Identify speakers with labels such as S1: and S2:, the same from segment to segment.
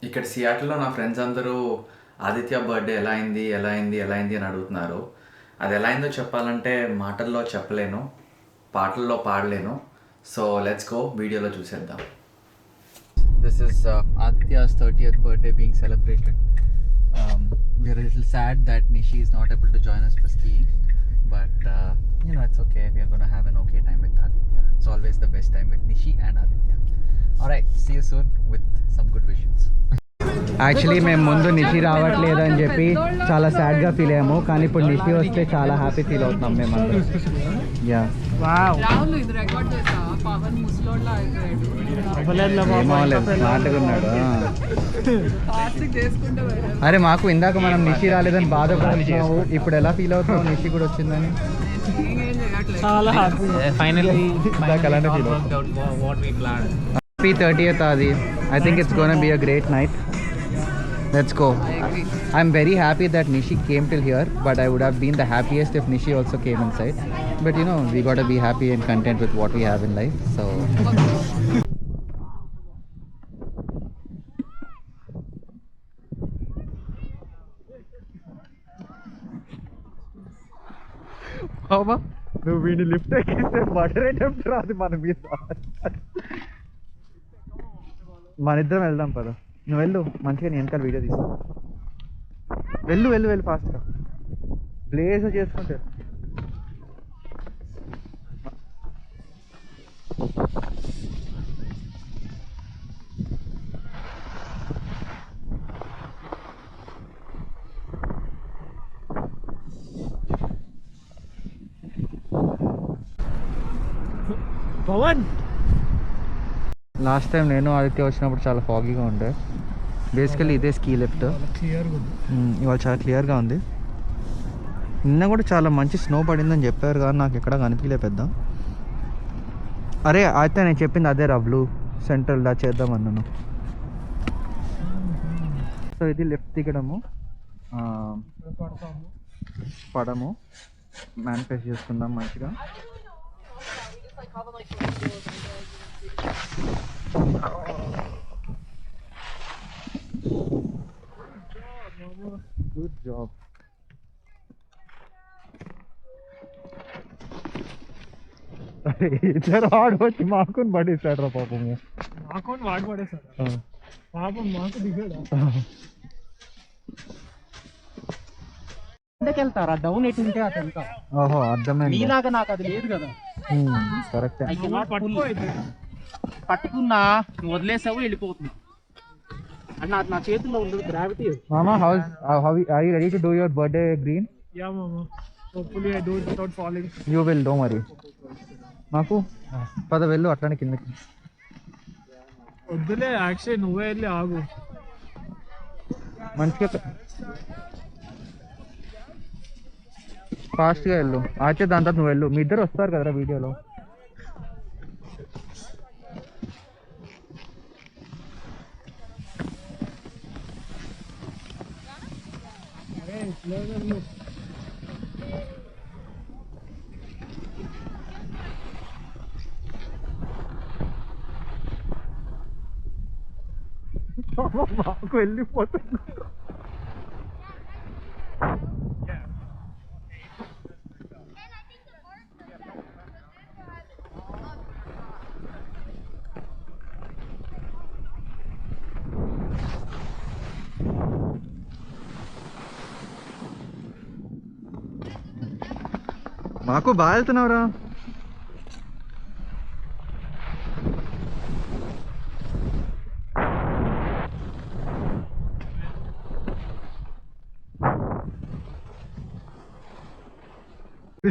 S1: ఇక్కడ సియాటిల్లో నా ఫ్రెండ్స్ అందరూ ఆదిత్య బర్త్డే ఎలా అయింది అని అడుగుతున్నారు. అది ఎలా అయిందో చెప్పాలంటే మాటల్లో చెప్పలేను, పాటల్లో పాడలేను. సో లెట్స్ గో, వీడియోలో చూసేద్దాం. This is Aditya's 30th birthday being celebrated. We are a little sad that Nishi is not able to join us for skiing, but it's okay. We are going to have an okay time with Aditya. It's always the best time with Nishi and Aditya. All right, see you soon with some good wishes.
S2: Actually మేము ముందు నిషి రావట్లేదు అని చెప్పి చాలా సాడ్గా feel అయ్యాము, కానీ ఇప్పుడు నిషి వస్తే చాలా హ్యాపీ ఫీల్ అవుతున్నాం మేము అందరం. యా స్మార్ట్గా ఉన్నాడు. అరే మాకు ఇందాక మనం నిషి రాలేదని బాధపడుతున్నావు, ఇప్పుడు ఎలా ఫీల్ అవుతావు నిషి కూడా వచ్చిందని?
S3: చాలా ఫైనల్లీ
S2: అలాంటి feel happy 30th Adi. I think it's gonna be a great night. Let's go. I'm very happy that Nishi came till here, but I would have been the happiest if Nishi also came inside. But we gotta be happy and content with what we have in life. So Mama, నువ్వు వీడిని lift ఎక్కిస్తే murder attempt రాదు మన మీద. మన ఇద్దరం వెళ్దాం పద. నువ్వు వెళ్ళు, మంచిగా నేను వెనకాల వీడియో తీస్తా. వెళ్ళు వెళ్ళు వెళ్ళు ఫాస్ట్గా బ్లేజ్ చేసుకుంటే.
S3: పవన్
S2: లాస్ట్ టైం నేను ఆదిత్య వచ్చినప్పుడు చాలా ఫాగీగా ఉండే. బేసికల్లీ ఇదే స్కీ లిఫ్ట్. ఇవాళ చాలా క్లియర్గా ఉంది. నిన్న కూడా చాలా మంచి స్నో పడిందని చెప్పారు, కానీ నాకు ఎక్కడ కనిపించలే పెద్ద. అరే అయితే నేను చెప్పింది అదే రా, బ్లూ సెంట్రల్ దా చేద్దామన్నాను. సో ఇది లిఫ్ట్ దిగడము, పడము, మేనిఫెస్ట్ చేసుకుందాం మంచిగా. Good job. ఇద్దరు ఆడు వచ్చి మాకుని పడేసాడు రా పాపము.
S3: మాకు వాడు పడేసాడు పాపం, మాకు దిగాడు. వెళ్తారా డౌన్ ఎటు ఉంటే అటు వెళ్తా.
S2: ఓహో అర్థమైంది.
S3: నీలాగా నాకు అది లేదు కదా.
S2: కరెక్ట్.
S3: పట్టుకున్నా నువ్వు వదిలేసావు, వెళ్ళిపోతుంది. అండ్ నా చేతుల్లో ఉండదు gravity.
S2: Mama, are you ready to do your birthday green?
S3: Yeah, mama. Hopefully I do it without falling.
S2: You will, don't worry. మాకు పద వెళ్ళు అట్లానే కిందకి.
S3: వద్దులే, యాక్చువల్లీ నువ్వే వెళ్ళి ఆగు.
S2: మంచిగా ఫాస్ట్గా వెళ్ళు. ఆచే దాని తర్వాత నువ్వు వెళ్ళు. మీ ఇద్దరు వస్తారు కదరా వీడియోలో. మాకు వెళ్ళిపోతుంది. మాకు బాగా వెళ్తున్నావురా.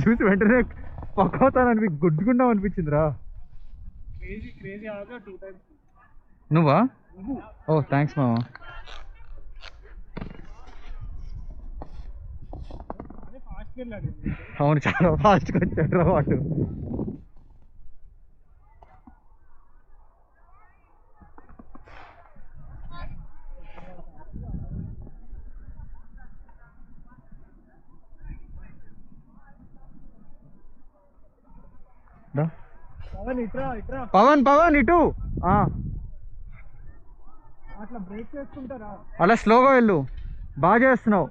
S2: చూసి వెంటనే పక్కవుతానని గుడ్డుకుంటాం అనిపించిందిరా. నువ్వా? ఓ థ్యాంక్స్ మామ. అవును చాలా ఫాస్ట్గా వచ్చాడు రా వాడు.
S3: పవన్ ఇట్రా ఇట్రా
S2: పవన్ పవన్ ఇటు. అలా స్లోగా వెళ్ళు, బాగా చేస్తున్నావు.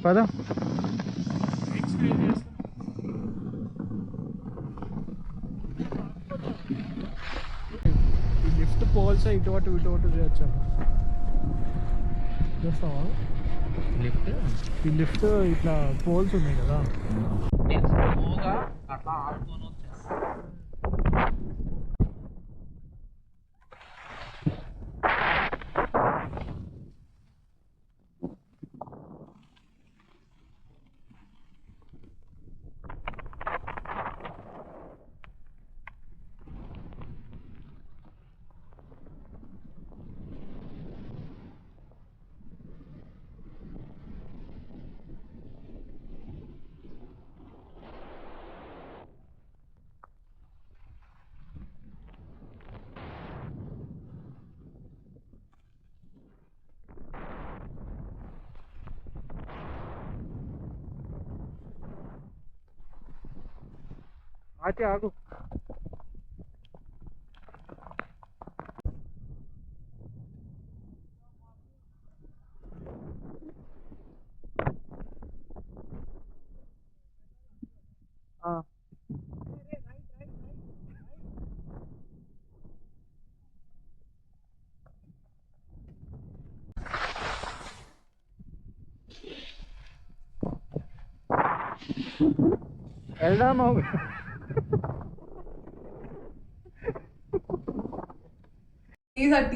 S2: పద.
S4: లిఫ్ట్ పోల్స్ ఇటు చేయొచ్చు. చూస్తావా
S3: లిఫ్ట్
S4: ఈ లిఫ్ట్ ఇట్లా పోల్స్ ఉన్నాయి కదా,
S3: నేను స్లోగా అట్లా ఆడుతూనే వచ్చేస్తాను.
S4: అయితే ఆగు. వెళ్దాము.
S5: టీ-షర్ట్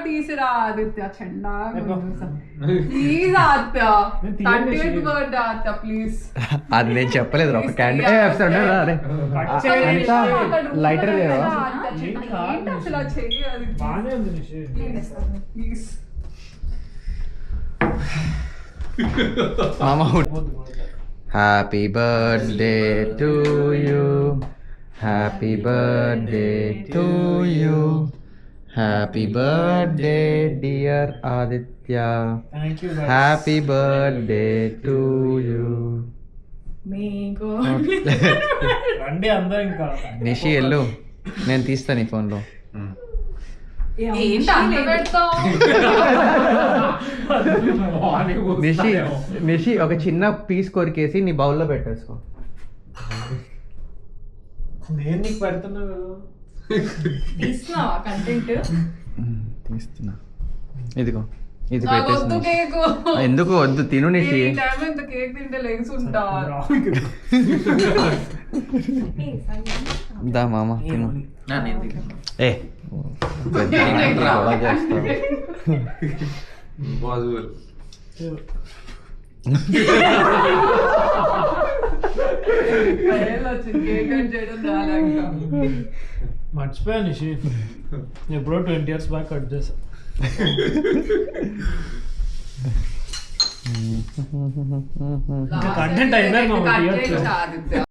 S5: తీసిరా ఆదిత్య, చెండా please Aditya, 30th birthday Aditya please.
S2: అది నేను చెప్పలేదు, ఒక క్యాండిల్ లైటర్
S5: అసలు చెయ్యాలి
S4: బాగానే ఉంది Nishi.
S5: Please.
S2: Happy birthday to you, happy birthday to you, happy birthday dear Aditya,
S4: thank you.
S2: Happy birthday to you.
S5: మీకు
S4: రండి అందరూ. ఇంకా
S2: నిషి వెళ్ళు, నేను తీస్తాను ఈ ఫోన్లో.
S5: ఏంటి అంత పెడతావు?
S2: నిషి ఒక చిన్న పీస్ కొరికేసి నీ బౌల్లో పెట్టేసుకో.
S4: నేను నీకు పెడుతున్నా కదా.
S5: తీస్తున్నావా కంటెంట్?
S2: తీస్తున్నా, ఇదిగో ఇది
S5: నాకు వద్దు
S2: పెట్టేసి.
S5: కేక్.
S2: ఎందుకు వద్దు, తిను నిషి.
S5: ఈ టైం ఇంత కేక్ తింటే లెగ్స్ ఉంటా.
S2: దా మామ తిను. ఏ గొడవ చేస్తావు.
S5: కేక్ కట్ చేయడం రాలే ఇంకా.
S4: మర్చిపోయా నిషి, ఎప్పుడో 20 years బ్యాక్ కట్ చేసా. కంటెంట్ అయినా
S5: కట్ చేయించా ఆదిత్య.